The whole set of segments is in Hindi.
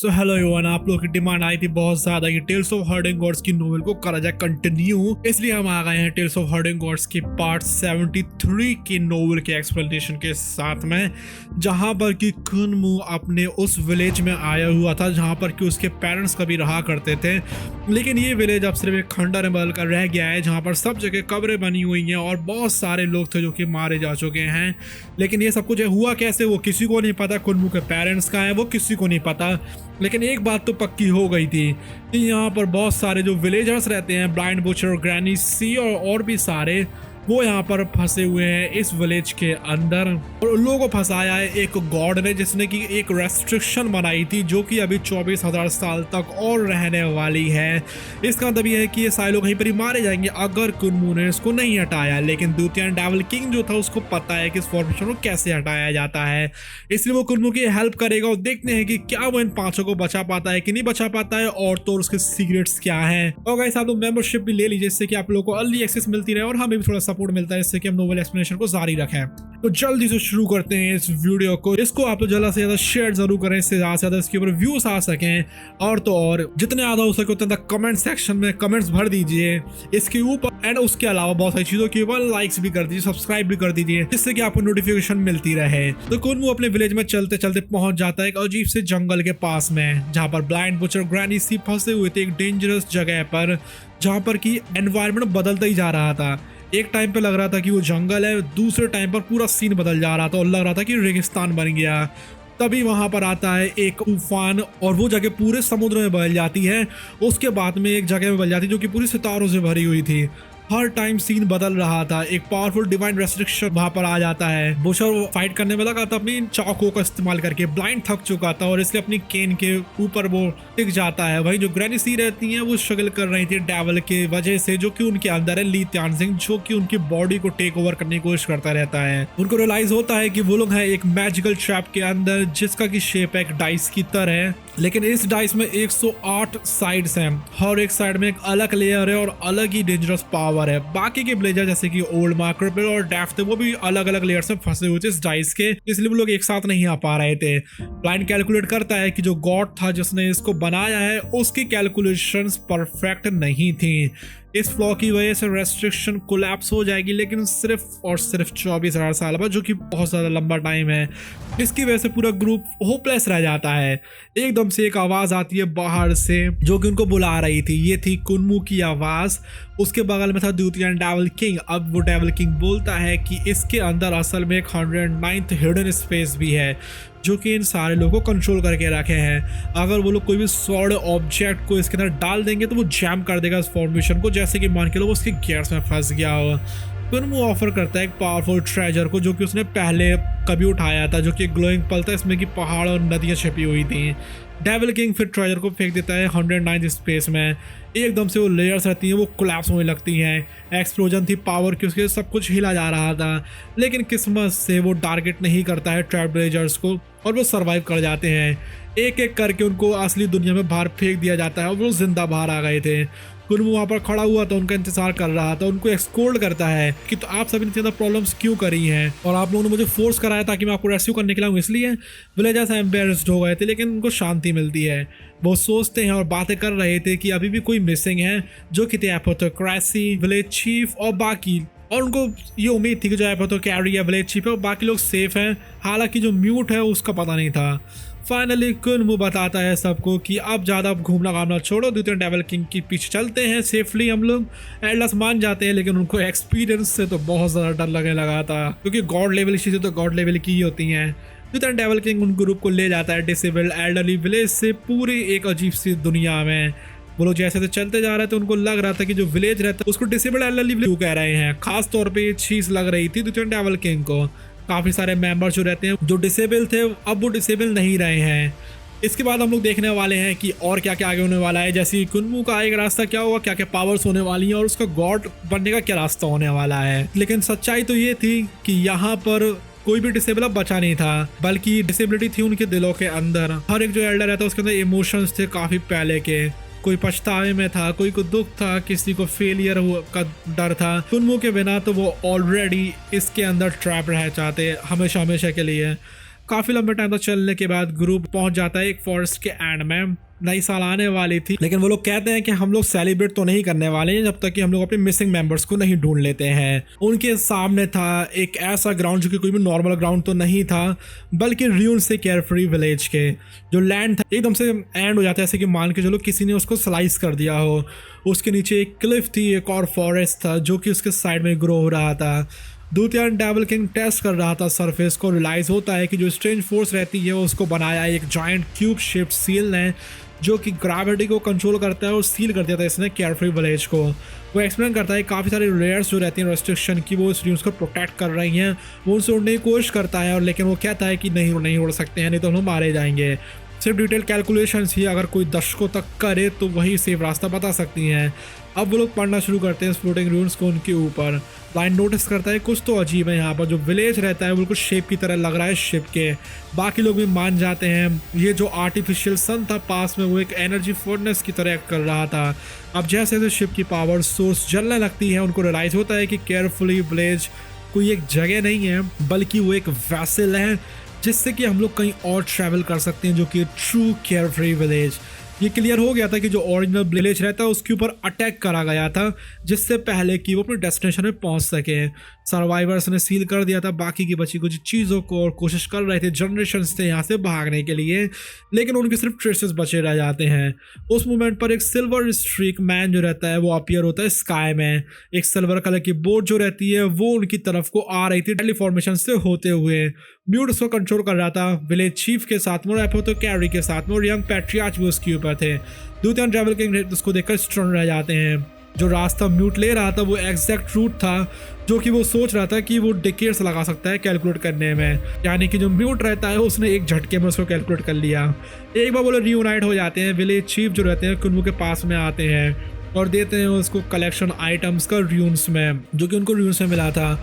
सो हेलो एवरीवन, आप लोगों की डिमांड आई थी बहुत ज्यादा कि टेल्स ऑफ हर्डिंग गॉड्स की नोवेल को करा जाए कंटिन्यू, इसलिए हम आ गए हैं टेल्स ऑफ हर्डिंग गॉड्स के पार्ट 73 की नोवेल के एक्सप्लेनेशन के साथ में, जहां पर कि कुनमू अपने उस विलेज में आया हुआ था जहां पर कि उसके पेरेंट्स कभी रहा करते थे। लेकिन ये विलेज अब सिर्फ एक खंडर बल का रह गया है जहां पर सब जगह कब्रें बनी हुई हैं और बहुत सारे लोग थे जो कि मारे जा चुके हैं। लेकिन ये सब कुछ हुआ कैसे वो किसी को नहीं पता। कुनमू के पेरेंट्स कहाँ हैं वो किसी को नहीं पता। लेकिन एक बात तो पक्की हो गई थी कि यहाँ पर बहुत सारे जो विलेजर्स रहते हैं, ब्लाइंड बुचर, ग्रैनी सी और भी सारे, वो यहाँ पर फंसे हुए हैं इस विलेज के अंदर। और उन लोगों को फंसाया है एक गॉड ने जिसने कि एक रेस्ट्रिक्शन बनाई थी जो कि अभी 24,000 साल तक और रहने वाली है। इसका मतलब यह है कि ये सारे लोग कहीं पर ही मारे जाएंगे अगर कुनमू ने इसको नहीं हटाया। लेकिन द्वितीय डेविल किंग जो था उसको पता है कि इस फॉर्मेशन को कैसे हटाया जाता है, इसलिए वो कुनमू की हेल्प करेगा। और देखते हैं कि क्या वो इन पांचों को बचा पाता है कि नहीं बचा पाता है और तो उसके सीक्रेट्स क्या हैं। और गाइस आप लोग मेंबरशिप भी ले लीजिए जिससे कि आप लोगों को अर्ली एक्सेस मिलती रहे और हमें भी थोड़ा सपोर्ट मिलता है, इससे कि हम नोवेल एक्सप्लेनेशन को जारी रखें। तो जल्दी से शुरू करते हैं इस वीडियो को। इसको आप लोग ज्यादा से ज्यादा शेयर जरूर करें, इससे ज्यादा से ज्यादा इसके ऊपर व्यूज आ सकें। और तो और जितने ज्यादा हो सके उतना कमेंट सेक्शन में कमेंट्स भर दीजिए इसके ऊपर। एंड उसके अलावा बहुत सारी चीजों के ऊपर लाइक्स भी कर दीजिए, सब्सक्राइब भी कर दीजिए, जिससे कि आपको नोटिफिकेशन मिलती रहे। तो कुनमू अपने विलेज में चलते चलते पहुंच जाता है एक अजीब से जंगल के पास में, जहां पर ब्लाइंड बुचर, ग्रैनी सी फंसे हुए थे एक डेंजरस जगह पर, जहां पर की एनवायरनमेंट बदलता ही जा रहा था। एक टाइम पे लग रहा था कि वो जंगल है, दूसरे टाइम पर पूरा सीन बदल जा रहा था और लग रहा था कि रेगिस्तान बन गया। तभी वहां पर आता है एक तूफान और वो जगह पूरे समुद्र में बदल जाती है। उसके बाद में एक जगह में बदल जाती है जो कि पूरी सितारों से भरी हुई थी। हर टाइम सीन बदल रहा था। एक पावरफुल डिवाइन रेस्ट्रिक्शन वहां पर आ जाता है। बुशर फाइट करने में लगा था अपनी चाकू का इस्तेमाल करके, ब्लाइंड थक चुका था और इसलिए अपनी केन के ऊपर वो टिक जाता है। वही जो ग्रैनी सी रहती हैं वो स्ट्रगल कर रही थी डेविल के वजह से जो कि उनके अंदर है, ली त्यानजिंग, जो कि उनकी बॉडी को टेक ओवर करने की कोशिश करता रहता है। उनको रियलाइज होता है कि वो लोग हैं एक मैजिकल ट्रैप के अंदर जिसका की शेप है एक डाइस की तरह। लेकिन इस डाइस में 108 साइड्स हैं, हर एक साइड में एक अलग लेयर है और अलग ही डेंजरस पावर है। बाकी के ब्लेजर जैसे कि ओल्ड मार्कर और डेफ थे वो भी अलग अलग लेयर्स में फंसे हुए थे इस डाइस के, इसलिए वो लोग एक साथ नहीं आ पा रहे थे। ब्लाइंड कैलकुलेट करता है कि जो गॉड था जिसने इसको बनाया है उसकी कैलकुलेशंस परफेक्ट नहीं थी। इस फ्लॉ की वजह से रेस्ट्रिक्शन कोलैप्स हो जाएगी, लेकिन सिर्फ और सिर्फ 24,000 साल बाद, जो कि बहुत ज़्यादा लंबा टाइम है। इसकी वजह से पूरा ग्रुप होपलेस रह जाता है। एकदम से एक आवाज़ आती है बाहर से जो कि उनको बुला रही थी। ये थी कुनमू की आवाज़। उसके बगल में था द्वितीय डेविल किंग। अब वो डेविल किंग बोलता है कि इसके अंदर असल में एक 109th हिडन स्पेस भी है जो कि इन सारे लोगों को कंट्रोल करके रखे हैं। अगर वो लोग कोई भी सॉलिड ऑब्जेक्ट को इसके अंदर डाल देंगे तो वो जैम कर देगा इस फॉर्मेशन को, जैसे कि मान के लो वो उसके गियर्स में फंस गया हो। फिर वो ऑफर करता है एक पावरफुल ट्रेजर को जो कि उसने पहले कभी उठाया था, जो कि ग्लोइंग पल था, इसमें कि पहाड़ और नदियाँ छिपी हुई थी। डेविल किंग फिर ट्रेजर को फेंक देता है 109th स्पेस में। एकदम से वो लेयर्स रहती हैं वो कोलैप्स होने लगती हैं। एक्सप्लोजन थी पावर की, उसके सब कुछ हिला जा रहा था। लेकिन किस्मत से वो टारगेट नहीं करता है ट्रैप ब्लेजर्स को और वो सरवाइव कर जाते हैं। एक एक करके उनको असली दुनिया में बाहर फेंक दिया जाता है और वो जिंदा बाहर आ गए थे। कुनमू वहाँ पर खड़ा हुआ था, उनका इंतजार कर रहा था। उनको एक्सकोल्ड करता है कि तो आप सभी ने ज़्यादा प्रॉब्लम्स क्यों करी हैं और आप लोगों ने मुझे फोर्स कराया ताकि मैं आपको रेस्क्यू करने के लिए आऊँ, इसलिए विलेजर्स एम्बेरस्ड हो गए थे। लेकिन उनको शांति मिलती है। वो सोचते हैं और बातें कर रहे थे कि अभी भी कोई मिसिंग है, जो कि थे एपोथोक्रेसी, विलेज चीफ और बाकी। और उनको ये उम्मीद थी कि जो एपोथोकैरी या विलेज चीफ है वो बाकी लोग सेफ हैं, हालांकि जो म्यूट है उसका पता नहीं था। फाइनली कुनमू बताता है सबको कि अब ज़्यादा घूमना घामना छोड़ो, द्वितीय डेविल किंग के पीछे चलते हैं सेफली हम लोग। एटलस मान जाते हैं, लेकिन उनको एक्सपीरियंस से तो बहुत ज़्यादा डर लगने लगा था क्योंकि गॉड लेवल चीज़ें तो गॉड लेवल की ही होती हैं। द्वितीय डेविल किंग उन ग्रुप को ले जाता है डिसेबल्ड एल्डरली विलेज से पूरी एक अजीब सी दुनिया में। वो लोग जैसे चलते जा रहे थे उनको लग रहा था कि जो विलेज रहता है उसको डिसेबल्ड एल्डरली विलेज कह रहे हैं। खास तौर पे ये चीज़ लग रही थी द्वितीय डेविल किंग को। काफ़ी सारे मेंबर्स जो रहते हैं जो डिसेबल थे अब वो डिसेबल नहीं रहे हैं। इसके बाद हम लोग देखने वाले हैं कि और क्या क्या आगे होने वाला है, जैसे कुनमू का एक रास्ता क्या होगा, क्या क्या पावर्स होने वाली हैं और उसका गॉड बनने का क्या रास्ता होने वाला है। लेकिन सच्चाई तो ये थी कि यहाँ पर कोई भी डिसेबल अब बचा नहीं था, बल्कि डिसेबिलिटी थी उनके दिलों के अंदर। हर एक जो एल्डर रहता है उसके अंदर इमोशंस थे काफ़ी पहले के। कोई पछतावे में था, कोई को दुख था, किसी को फेलियर का डर था। कुनमू के बिना तो वो ऑलरेडी इसके अंदर ट्रैप रह जाते हमेशा हमेशा के लिए। काफी लंबे टाइम तक चलने के बाद ग्रुप पहुंच जाता है एक फॉरेस्ट के एंड में। नई साल आने वाली थी, लेकिन वो लोग कहते हैं कि हम लोग सेलिब्रेट तो नहीं करने वाले हैं जब तक कि हम लोग अपने मिसिंग मेंबर्स को नहीं ढूंढ लेते हैं। उनके सामने था एक ऐसा ग्राउंड जो कि कोई भी नॉर्मल ग्राउंड तो नहीं था, बल्कि र्यून से केयरफ्री विलेज के जो लैंड था एकदम से एंड हो जाता है, ऐसे कि मान के चलो किसी ने उसको स्लाइस कर दिया हो। उसके नीचे एक क्लिफ थी, एक और फॉरेस्ट था जो कि उसके साइड में ग्रो हो रहा था। दूतियान डेविल किंग टेस्ट कर रहा था सरफेस को। रियलाइज होता है कि जो स्ट्रेंज फोर्स रहती है उसको बनाया एक जायंट क्यूब शेप्ड सील ने, जो कि ग्रेविटी को कंट्रोल करता है और सील कर दिया था इसने केयरफ्री विलेज को। वो एक्सप्लेन करता है काफ़ी सारी लेयर्स जो रहती हैं रेस्ट्रिक्शन की, वो इस ड्यून्स को प्रोटेक्ट कर रही हैं। वो उनसे उड़ने की कोशिश करता है और लेकिन वो कहता है कि नहीं उड़ सकते हैं, नहीं तो हम मारे जाएंगे। सिर्फ डिटेल कैलकुलेशंस ही अगर कोई दशकों तक करे तो वही सेफ रास्ता बता सकती हैं। अब वो लोग पढ़ना शुरू करते हैं फ्लोटिंग ड्यून्स को उनके ऊपर। लाइन नोटिस करता है कुछ तो अजीब है यहाँ पर। जो विलेज रहता है बिल्कुल शेप की तरह लग रहा है शिप के। बाकी लोग भी मान जाते हैं ये जो आर्टिफिशियल सन था पास में वो एक एनर्जी फर्नेस की तरह एक्ट कर रहा था। अब जैसे जैसे शिप की पावर सोर्स जलने लगती है उनको रियलाइज होता है कि केयरफुली विलेज कोई एक जगह नहीं है बल्कि वो एक वैसल है जिससे कि हम लोग कहीं और ट्रैवल कर सकते हैं, जो कि ट्रू केयरफ्री विलेज। ये क्लियर हो गया था कि जो ओरिजिनल विलेज रहता है उसके ऊपर अटैक करा गया था जिससे पहले कि वो अपने डेस्टिनेशन में पहुंच सके। सर्वाइवर्स ने सील कर दिया था बाकी की बची कुछ चीज़ों को और कोशिश कर रहे थे जनरेशंस थे यहाँ से भागने के लिए, लेकिन उनके सिर्फ ट्रेसेस बचे रह जाते हैं। उस मोमेंट पर एक सिल्वर स्ट्रीक मैन जो रहता है वो अपीयर होता है स्काई में। एक सिल्वर कलर की बोट जो रहती है वो उनकी तरफ को आ रही थी डेडली फॉर्मेशन से होते हुए। म्यूट उसको कंट्रोल कर रहा था विलेज चीफ के साथ में, और तो कैरी के साथ में, और यंग पैट्रियार्च भी उसके ऊपर थे। दूतियान ट्रैवल किंग उसको देखकर स्टन रह जाते हैं। जो रास्ता म्यूट ले रहा था वो एग्जैक्ट रूट था जो कि वो सोच रहा था कि वो डिकेड्स लगा सकता है कैलकुलेट करने में, यानी कि जो म्यूट रहता है उसने एक झटके में उसको कैलकुलेट कर लिया। एक बार वो लोग रियूनाइट हो जाते हैं। विलेज चीफ जो रहते हैं कुन्मू के पास में आते हैं और देते हैं उसको कलेक्शन आइटम्स का र्यून्स में, जो कि उनको र्यून्स में मिला था।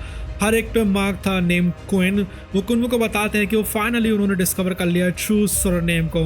हर एक पे मार्क था नेम क्विन। वो कुन्मू को बताते हैं कि वो फाइनली उन्होंने डिस्कवर कर लिया ट्रू सरनेम को।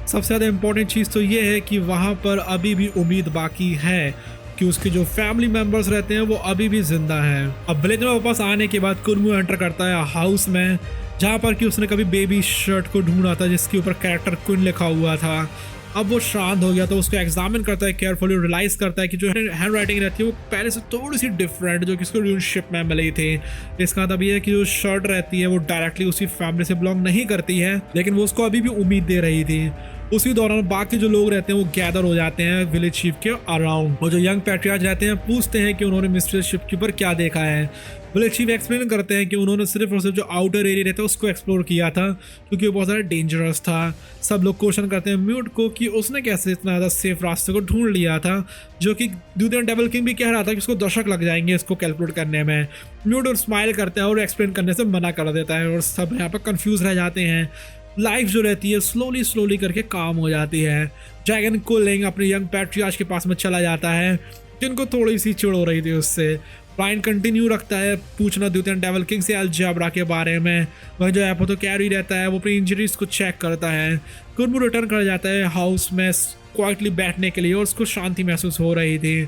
सबसे ज़्यादा इंपॉर्टेंट चीज़ तो ये है कि वहाँ पर अभी भी उम्मीद बाकी है कि उसके जो फैमिली मेंबर्स रहते हैं वो अभी भी जिंदा हैं। अब विलेज में वापस आने के बाद कुन्मू एंटर करता है हाउस में जहाँ पर कि उसने कभी बेबी शर्ट को ढूंढा था जिसके ऊपर कैरेक्टर क्विन लिखा हुआ था। अब वो शांत हो गया तो उसको एग्जामिन करता है केयरफुली, रियलाइज करता है कि जो हैंड राइटिंग रहती है वो पहले से थोड़ी सी डिफरेंट जो कि उसको र्यूनशिप में मिली थी। इसका मतलब ये है कि जो शर्ट रहती है वो डायरेक्टली उसी फैमिली से बिलोंग नहीं करती है, लेकिन वो उसको अभी भी उम्मीद दे रही थी। उसी दौरान बाकी जो लोग रहते हैं वो गैदर हो जाते हैं विलेज चीफ के अराउंड, और जो यंग पैट्रियार्च रहते हैं पूछते हैं कि उन्होंने मिस्टर शिप के ऊपर क्या देखा है। विलेज चीफ एक्सप्लेन करते हैं कि उन्होंने सिर्फ और सिर्फ जो आउटर एरिया रहता है उसको एक्सप्लोर किया था क्योंकि वो बहुत ज़्यादा डेंजरस था। सब लोग क्वेश्चन करते हैं म्यूट को कि उसने कैसे इतना ज़्यादा सेफ रास्ते को ढूंढ लिया था, जो कि दूतियान डेविल किंग भी कह रहा था कि उसको दशक लग जाएंगे इसको कैलकुलेट करने में। म्यूट और स्माइल करता है और एक्सप्लेन करने से मना कर देता है और सब यहाँ पर कन्फ्यूज रह जाते हैं। लाइफ जो रहती है स्लोली करके काम हो जाती है। ड्रैगन कुलिंग अपने यंग पैट्रियार्च के पास में चला जाता है जिनको थोड़ी सी चिड़ हो रही थी उससे। ब्रायन कंटिन्यू रखता है पूछना दूतियान डेविल किंग से अलजेब्रा के बारे में। वहीं जो एपो तो कैरी रहता है वो अपनी इंजरीज को चेक करता है। कुन्मू रिटर्न कर जाता है हाउस में क्वाइटली बैठने के लिए और उसको शांति महसूस हो रही थी।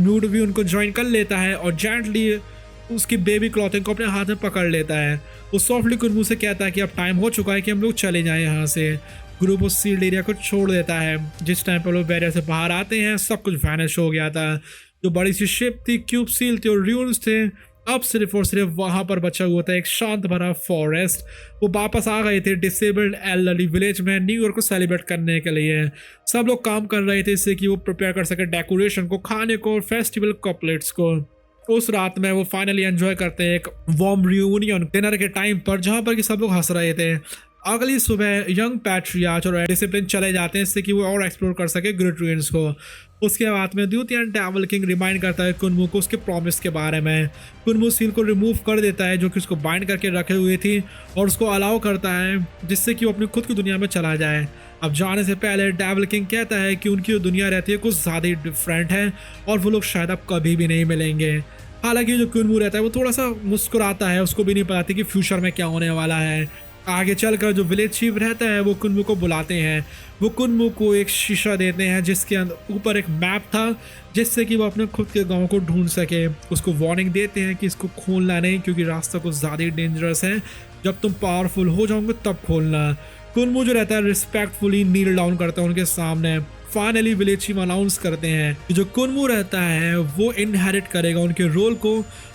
म्यूट भी उनको ज्वाइन कर लेता है और जेंटली उसकी बेबी क्लॉथिंग को अपने हाथ में पकड़ लेता है। वो सॉफ्टली कुन्मू से कहता है कि अब टाइम हो चुका है कि हम लोग चले जाएं यहाँ से। ग्रुप उस सील्ड एरिया को छोड़ देता है। जिस टाइम पर लोग बैरियर से बाहर आते हैं सब कुछ वैनिश हो गया था। जो बड़ी सी शिप थी, क्यूब सील थे और र्यून्स थे, अब सिर्फ और सिर्फ वहां पर बचा हुआ था एक शांत भरा फॉरेस्ट। वो वापस आ गए थे डिसेबल्ड एल्डरली विलेज में न्यू ईयर को सेलिब्रेट करने के लिए। सब लोग काम कर रहे थे इससे कि वो प्रिपेयर कर सके डेकोरेशन को, खाने को और फेस्टिवल कपलेट्स को। उस रात में वो फाइनली एंजॉय करते हैं एक वार्म रियूनियन डिनर के टाइम पर जहां पर कि सब लोग हंस रहे थे। अगली सुबह यंग पैट्रियार्च और डिसिप्लिन चले जाते हैं इससे कि वो और एक्सप्लोर कर सके ग्रेट रुइंस को। उसके बाद में दूतियान डेविल किंग रिमाइंड करता है कुन्मू को उसके प्रॉमिस के बारे में। कुन्मू सील को रिमूव कर देता है जो कि उसको बाइंड करके रखे हुए थी और उसको अलाउ करता है जिससे कि वो अपनी खुद की दुनिया में चला जाए। अब जाने से पहले डेविल किंग कहता है कि उनकी जो दुनिया रहती है कुछ ज़्यादा ही डिफरेंट है और वो लोग शायद अब कभी भी नहीं मिलेंगे। हालांकि जो कुन्मू रहता है वो थोड़ा सा मुस्कुराता है, उसको भी नहीं पता थी कि फ्यूचर में क्या होने वाला है। आगे चलकर जो विलेज चीफ रहता है वो कुनमू को बुलाते हैं। वो कुनमू को एक शीशा देते हैं जिसके ऊपर एक मैप था, जिससे कि वो अपने खुद के गांव को ढूंढ सके। उसको वार्निंग देते हैं कि इसको खोलना नहीं, क्योंकि रास्ता कुछ ज़्यादा ही डेंजरस है। जब तुम पावरफुल हो जाओगे तब खोलना। कुनमू जो रहता है रिस्पेक्टफुली नील डाउन करता है उनके सामने। फाइनली विलेज चीफ अनाउंस करते हैं कि जो कुनमू रहता है वो इनहेरिट करेगा उनके रोल को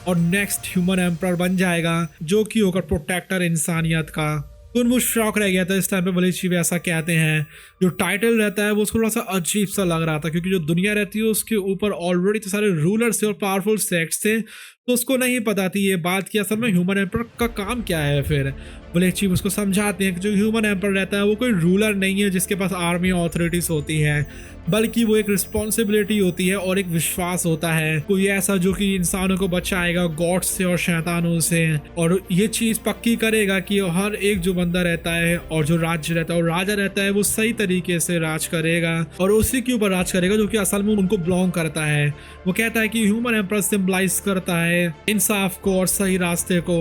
और नेक्स्ट ह्यूमन एम्परर बन जाएगा, जो कि होगा प्रोटेक्टर इंसानियत का। कुनमू शॉक रह गया था इस टाइम पे विलेज चीफ ऐसा कहते हैं। जो टाइटल रहता है वो उसको थोड़ा सा अजीब सा लग रहा था, क्योंकि जो दुनिया रहती है उसके ऊपर ऑलरेडी तो सारे रूलर्स थे और पावरफुल सेक्ट्स थे, तो उसको नहीं पता थी ये बात कि असल में ह्यूमन एम्परर का काम क्या है। फिर विलेज चीफ उसको समझाते हैं कि जो ह्यूमन एम्परर रहता है वो कोई रूलर नहीं है जिसके पास आर्मी ऑथोरिटीज होती हैं, बल्कि वो एक रिस्पॉन्सिबिलिटी होती है और एक विश्वास होता है, कोई ऐसा जो कि इंसानों को बचाएगा गॉड से और शैतानों से, और ये चीज़ पक्की करेगा कि हर एक जो बंदा रहता है और जो राज्य रहता है और राजा रहता है वो सही तरीके से राज करेगा और उसी के ऊपर राज करेगा जो कि असल में उनको बिलोंग करता है। वो कहता है कि ह्यूमन एम्परर सिंबलाइज करता है इंसाफ को और सही रास्ते को।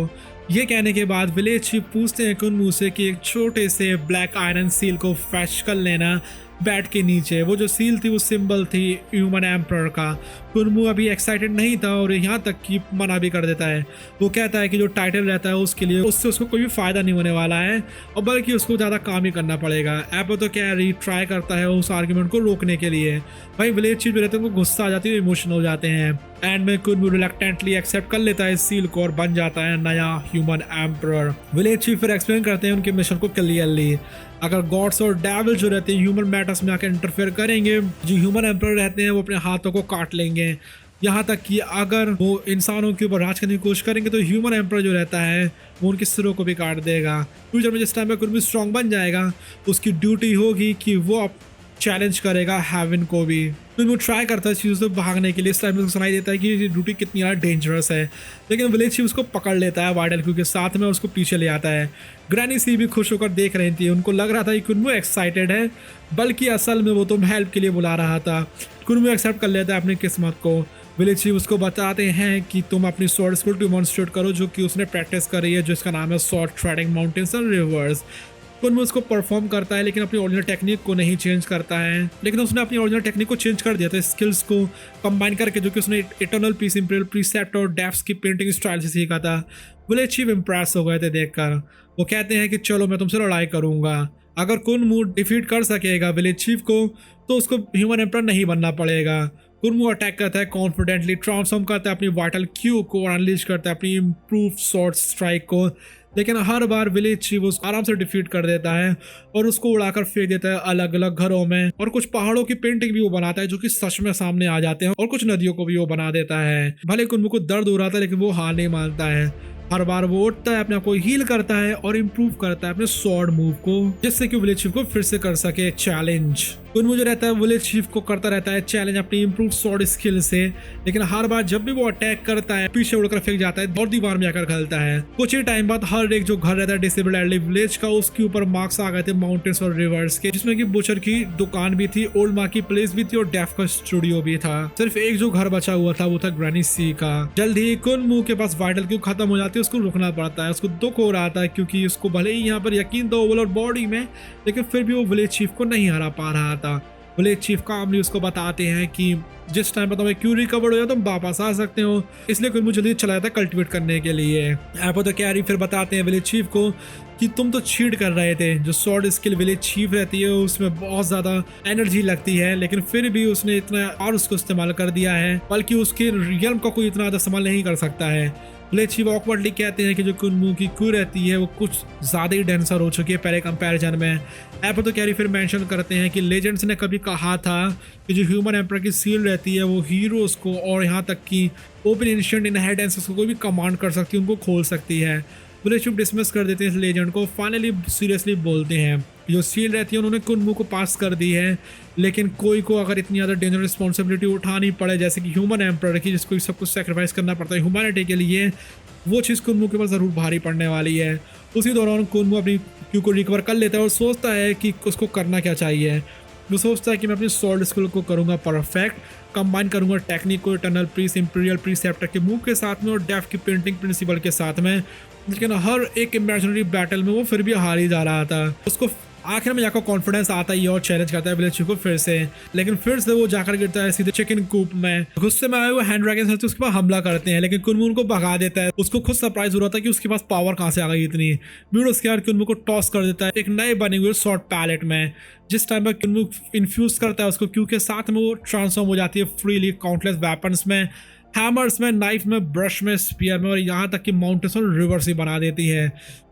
ये कहने के बाद विलेज चीफ पूछते हैं कुनमू से कि एक छोटे से ब्लैक आयरन सील को फैच कर लेना बैट के नीचे। वो जो सील थी वो सिंबल थी ह्यूमन एम्परर का। कुनमू अभी एक्साइटेड नहीं था और यहाँ तक कि मना भी कर देता है। वो कहता है कि जो टाइटल रहता है उसके लिए उससे उसको कोई भी फायदा नहीं होने वाला है और बल्कि उसको ज़्यादा काम ही करना पड़ेगा। एपो तो कैरी ट्राई करता है उस आर्ग्यूमेंट को रोकने के लिए। भाई विलेज चीफ रहते हैं उनको गुस्सा आ जाती है, इमोशनल हो जाते हैं। एंड में कुनमू रिलक्टेंटली एक्सेप्ट कर लेता है इस सील को और बन जाता है नया ह्यूमन एम्परर। विलेज चीफ फिर एक्सप्लेन करते हैं उनके मिशन को क्लियरली। अगर गॉड्स और डेविल जो रहते हैं ह्यूमन मैटर्स में आकर इंटरफेयर करेंगे, जो ह्यूमन एम्परर रहते हैं वो अपने हाथों को काट लेंगे। यहाँ तक कि अगर वो इंसानों के ऊपर राज करने की कोशिश करेंगे तो ह्यूमन एम्परर जो रहता है वो उनके सिरों को भी काट देगा। फ्यूचर में जिस टाइम में कुनमू स्ट्रॉन्ग बन जाएगा उसकी ड्यूटी होगी कि वो चैलेंज करेगा हेवन को भी। तो वो ट्राई करता है इस चीज़ से भागने के लिए। इस टाइम में सुनाई देता है कि ये ड्यूटी कितनी ज़्यादा डेंजरस है, लेकिन विलेज चीफ उसको पकड़ लेता है वाइडल क्यू के साथ में, उसको पीछे ले आता है। ग्रैनी सी भी खुश होकर देख रही थी, उनको लग रहा था कि कुनमू एक्साइटेड है, बल्कि असल में वो तो हेल्प के लिए बुला रहा था। कुनमू एक्सेप्ट कर लेता है अपनी किस्मत को। विलेज चीफ उसको बताते हैं कि तुम अपनी स्वॉर्ड स्किल डिमॉन्स्ट्रेट करो, जो कि उसने प्रैक्टिस करी है, जो इसका नाम है sword threading mountains and rivers. कुनमू उसको परफॉर्म करता है लेकिन अपनी ओरिजिनल टेक्निक को नहीं चेंज करता है, लेकिन उसने अपनी ओरिजिनल टेक्निक को चेंज कर दिया था स्किल्स को कंबाइन करके, जो कि उसने इटर्नल पीस इंपीरियल प्रीसेप्ट और डेफ्स की पेंटिंग स्टाइल से सीखा था। विलेज चीफ इंप्रेस हो गए थे देखकर। वो कहते हैं कि चलो मैं तुमसे लड़ाई करूंगा। अगर कुनमू डिफीट कर सकेगा विलेज चीफ को तो उसको ह्यूमन एम्परर नहीं बनना पड़ेगा। कुनमू अटैक करता है कॉन्फिडेंटली, ट्रांसफॉर्म करता है अपनी वाइटल क्यू को और अनलीश करता है अपनी इम्प्रूव शॉर्ट स्ट्राइक को, लेकिन हर बार विलेज चीफ उसको आराम से डिफीट कर देता है और उसको उड़ाकर फेंक देता है अलग अलग घरों में। और कुछ पहाड़ों की पेंटिंग भी वो बनाता है जो कि सच में सामने आ जाते हैं, और कुछ नदियों को भी वो बना देता है। भले कुनमू को दर्द हो रहा था लेकिन वो हार नहीं मानता है। हर बार वो उठता है, अपने आप को हील करता है और इम्प्रूव करता है अपने स्वॉर्ड मूव को, जिससे कि विलेज चीफ को फिर से कर सके चैलेंज। कुनमू जो रहता है विलेज चीफ को करता रहता है चैलेंज अपनी इम्प्रूव स्वॉर्ड स्किल से, लेकिन हर बार जब भी वो अटैक करता है पीछे उड़कर फेंक जाता है और दीवार में आकर खलता है। कुछ ही टाइम बाद हर एक जो घर रहता है डिसेबल्ड एल्डरली विलेज का, उसके ऊपर मार्क्स आ गए थे माउंटेन्स और रिवर्स के, जिसमें कि बुचर की दुकान भी थी, ओल्ड माँ की प्लेस भी थी और डेफ का स्टूडियो भी था। सिर्फ एक जो घर बचा हुआ था वो था ग्रैनी सी का। जल्द ही कुनमू के पास वाइटल क्यू खत्म हो जाती है, उसको रुकना पड़ता है। उसको दुख हो रहा था क्योंकि उसको भले ही यहाँ पर यकीन था ओवल और बॉडी में, लेकिन फिर भी वो विलेज चीफ को नहीं हरा पा रहा था। विलेज चीफ कामली उसको बताते हैं कि जिस टाइम पर तुम्हें क्यू रिकवर हो जाए तुम वापस आ सकते हो, इसलिए कुनमू जल्दी चला जाता है कल्टिवेट करने के लिए। एपो तो कैरी फिर बताते हैं विलेज चीफ को कि तुम तो चीट कर रहे थे। जो स्वॉर्ड स्किल विलेज चीफ रहती है उसमें बहुत ज्यादा एनर्जी लगती है, लेकिन फिर भी उसने इतना और उसको इस्तेमाल कर दिया है, बल्कि उसके रियल्म का कोई इतना ज्यादा इस्तेमाल नहीं कर सकता है। विलेज चीफ ऑकवर्डली कहते हैं कि जो कुनमू की क्यू रहती है वो कुछ ज़्यादा ही डेंसर हो चुकी है पहले कंपैरिजन में। एपो तो कैरी फिर मेंशन करते हैं कि लेजेंड्स ने कभी कहा था कि जो ह्यूमन एम्परर की सील रहती है वो हीरोज़ को और यहाँ तक कि ओपन एंशिएंट इनहेरिटेंसेस को कोई भी कमांड कर सकती है, उनको खोल सकती है। विलेज चीफ डिसमिस कर देते हैं इस लेजेंड को। फाइनली सीरियसली बोलते हैं जो सील रहती है उन्होंने कुनमू को पास कर दी है, लेकिन कोई को अगर इतनी ज़्यादा डेंजर रिस्पॉन्सिबिलिटी उठानी पड़े जैसे कि ह्यूमन एम्परर की, जिसको सब कुछ सेक्रीफाइस करना पड़ता है ह्यूमैनिटी के लिए, वो चीज़ कुनमू के पास ज़रूर भारी पड़ने वाली है। उसी दौरान कुनमू अपनी क्यू को रिकवर कर लेता है और सोचता है कि उसको करना क्या चाहिए। वो सोचता है कि मैं अपनी सॉल्ड स्किल को करूंगा परफेक्ट, कंबाइन करूंगा टेक्निक को इटर्नल प्रीस इंपीरियल प्रीसेप्टर के मूव के साथ में और डेफ की पेंटिंग प्रिंसिपल के साथ में। लेकिन हर एक इमेजिनरी बैटल में वो फिर भी हार ही जा रहा था। उसको आखिर में जाकर कॉन्फिडेंस आता है और चैलेंज करता है विलेज चीफ को फिर से, लेकिन फिर से वो जाकर गिरता है सीधे चिकन कूप में। गुस्से में आए वो हैंड ड्रैगन से उसके पास हमला करते हैं, लेकिन कुनमू उनको भगा देता है। उसको खुद सरप्राइज हो रहा था कि उसके पास पावर कहाँ से आ गई इतनी। बीड़ उसके बाद कुनमू को टॉस कर देता है एक नए बने हुए शॉर्ट पैलेट में, जिस टाइम पर कुनमू इन्फ्यूज करता है उसको क्यू के साथ में वो ट्रांसफॉर्म हो जाती है फ्रीली काउंटलेस वेपन्स में, हैमर्स में, नाइफ में, ब्रश में, स्पीयर में और यहाँ तक कि माउंटेन्स और रिवर्स ही बना देती है।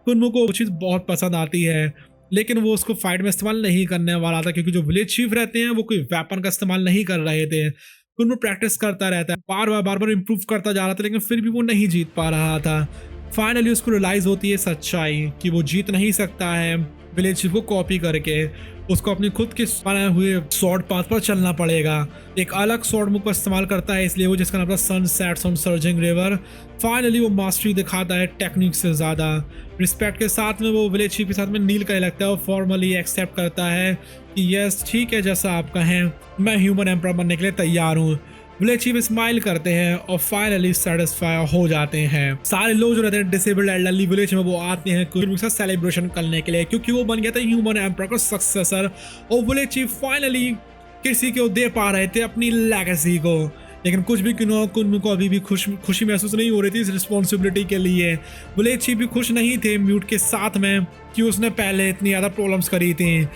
कुनमू को वो चीज़ बहुत पसंद आती है, लेकिन वो उसको फाइट में इस्तेमाल नहीं करने वाला था क्योंकि जो विलेज चीफ रहते हैं वो कोई वेपन का इस्तेमाल नहीं कर रहे थे। कुनमू प्रैक्टिस करता रहता है, बार बार इंप्रूव करता जा रहा था, लेकिन फिर भी वो नहीं जीत पा रहा था। फाइनली उसको रियलाइज होती है सच्चाई कि वो जीत नहीं सकता है विलेज चीफ को कॉपी करके। उसको अपनी खुद के बनाए हुए शॉर्ट पाथ पर चलना पड़ेगा। एक अलग शॉर्ट मूव का इस्तेमाल करता है, इसलिए वो जिसका नाम था sunsets on surging river. Finally वो मास्टरी दिखाता है टेक्निक से ज़्यादा। रिस्पेक्ट के साथ में वो विलेज चीफ के साथ में नील करने लगता है और फॉर्मली एक्सेप्ट करता है कि यस ठीक है, जैसा आप कहें मैं ह्यूमन एम्पर बनने के लिए तैयार हूँ। विलेज चीफ स्माइल करते हैं और फाइनली सेटिस्फाई हो जाते हैं। सारे लोग जो रहते हैं डिसेबल्ड एल्डरली विलेज में वो आते हैं कुनमू से सेलिब्रेशन करने के लिए, क्योंकि वो बन गया था ह्यूमन एम्पर का सक्सेसर। और विलेज चीफ फाइनली किसी को दे पा रहे थे अपनी लेगेसी को। लेकिन कुछ भी क्यों कुनमू को अभी भी खुशी महसूस नहीं हो रही थी इस रिस्पॉन्सिबिलिटी के लिए। विलेज चीफ भी खुश नहीं थे म्यूट के साथ में कि उसने पहले इतनी ज़्यादा प्रॉब्लम्स करी थी।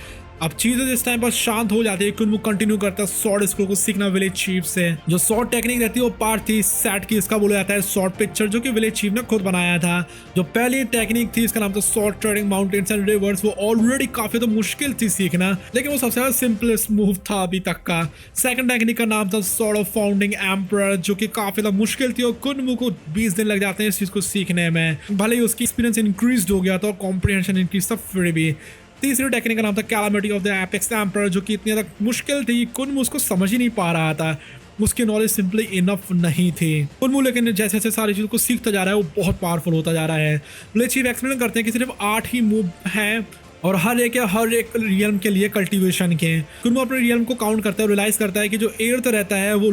अब चीजें जिस टाइम पर शांत हो जाती है, कुनमू कंटिन्यू करता है शॉर्ट स्किल को सीखना विलेज चीफ से। जो शॉर्ट टेक्निक रहती है वो पार्ट थी सेट की, इसका बोला जाता है शॉर्ट पिक्चर, जो कि विलेज चीफ ने खुद बनाया था। जो पहली टेक्निक थी इसका नाम था short trading mountains and reverse, वो ऑलरेडी काफी तो मुश्किल थी सीखना, लेकिन वो सबसे ज्यादा सिंपलेस्ट मूव था अभी तक का। सेकंड टेक्निक का नाम था सॉर्ड ऑफ फाउंडिंग एम्परर, जो कि काफी तो मुश्किल थी और कुनमू को 20 दिन लग जाते हैं इस चीज को सीखने में। भले ही उसकी एक्सपीरियंस इंक्रीज हो गया था और कॉम्प्रिहेंशन इंक्रीज था, फिर भी। तीसरी टेक्निक का नाम था calamity of the apex emperor, जो कि इतनी ज़्यादा मुश्किल थी कुनमू उसको समझ ही नहीं पा रहा था। उसकी नॉलेज सिंपली इनफ नहीं थी। कुनमू लेकिन जैसे जैसे सारी चीज़ों को सीखता जा रहा है वो बहुत पावरफुल होता जा रहा है। विलेज चीफ एक्सप्लेन करते हैं कि सिर्फ 8 ही मूव हैं और हर एक रियल्म के लिए कल्टीवेशन के। कुनमू अपने रियल्म को काउंट करता है और रियलाइज करता है कि जो एर्थ रहता है वो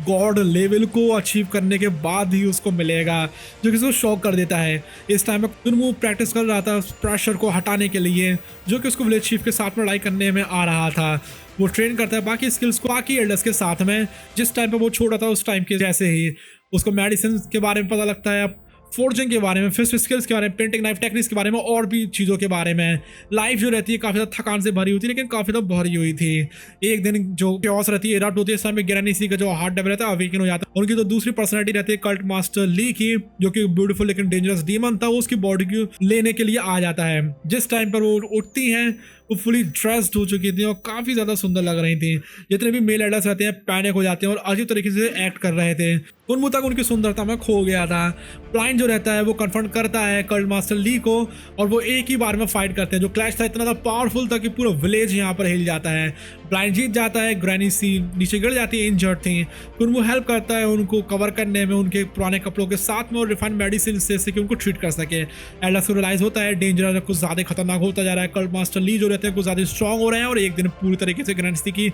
गॉड लेवल को अचीव करने के बाद ही उसको मिलेगा, जो कि उसको शॉक कर देता है। इस टाइम में कुनमू प्रैक्टिस कर रहा था प्रेशर को हटाने के लिए, जो कि उसको विलेज चीफ के साथ में लड़ाई करने में आ रहा था। वो ट्रेन करता है बाकी स्किल्स को बाकी एल्डर्स के साथ में, जिस टाइम पर वो छोटा था उस टाइम के जैसे ही। उसको मेडिसिन के बारे में पता लगता है, फोर्जिंग के बारे में, फिस्ट स्किल्स के बारे में, पेंटिंग नाइफ टेक्निक्स के बारे में और भी चीज़ों के बारे में। लाइफ जो रहती है काफ़ी ज़्यादा थकान से भरी हुई थी, लेकिन काफ़ी ज़्यादा भरी हुई थी। एक दिन जो क्योस रहती है इरप्ट होती है, इस समय ग्रैनीसी का जो हार्ट डेवल रहता है अवेकन हो जाता है। उनकी तो दूसरी पर्सनैलिटी रहती है कल्ट मास्टर ली की, जो कि ब्यूटीफुल लेकिन डेंजरस डीमन था, वो उसकी बॉडी को लेने के लिए आ जाता है। जिस टाइम पर वो उठती हैं वो फुली ड्रेस्ड हो चुकी थी और काफ़ी ज़्यादा सुंदर लग रही थी। जितने भी मेल एडल्ट्स रहते हैं पैनिक हो जाते हैं और अजीब तरीके से एक्ट कर रहे थे। कुनमू तक उनकी सुंदरता में खो गया था। ब्लाइंड जो रहता है वो कन्फ्रंट करता है कल्ट मास्टर ली को और वो एक ही बार में फाइट करते हैं। जो क्लैश था इतना ज़्यादा पावरफुल था कि पूरा विलेज यहाँ पर हिल जाता है। ब्लाइंड जीत जाता है, ग्रैनी सी नीचे गिर जाती है, इंजर्ड थी। कुनमू हेल्प करता है उनको कवर करने में उनके पुराने कपड़ों के साथ में और रिफाइंड मेडिसिन से कि उनको ट्रीट कर सके। एल्डर्स को रियलाइज होता है डेंजर कुछ ज़्यादा खतरनाक होता जा रहा है। कल्ट मास्टर ली जो रहते हैं कुछ ज़्यादा स्ट्रॉन्ग हो रहे हैं और एक दिन पूरी तरीके से ग्रैनी की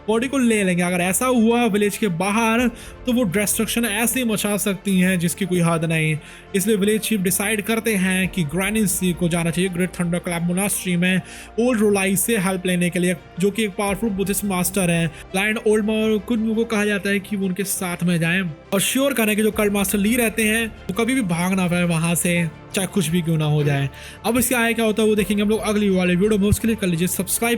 बॉडी को ले लेंगे। अगर ऐसा हुआ विलेज के बाहर तो वो डिस्ट्रक्शन ऐसे मचा सकती हैं जिसकी कोई हद नहीं। इसलिए विलेज चीफ डिसाइड करते हैं कि ग्रैनी को जाना चाहिए ग्रेट थंडर क्लैप मोनास्ट्री में ओल्ड रोलाई से हेल्प लेने के लिए, जो कि एक पावरफुल बुद्धिस्ट मास्टर है। ब्लाइंड ओल्ड कुनमू को कहा जाता है कि वो उनके साथ में जाएं और श्योर करें कि जो कल्ट मास्टर ली रहते हैं वो कभी भी भाग ना पाए वहां से, चाहे कुछ भी क्यों ना हो जाए। अब इसके आगे क्या होता है वो देखेंगे हम लोग अगली वाले वीडियो में। उसके लिए कर लीजिए सब्सक्राइब।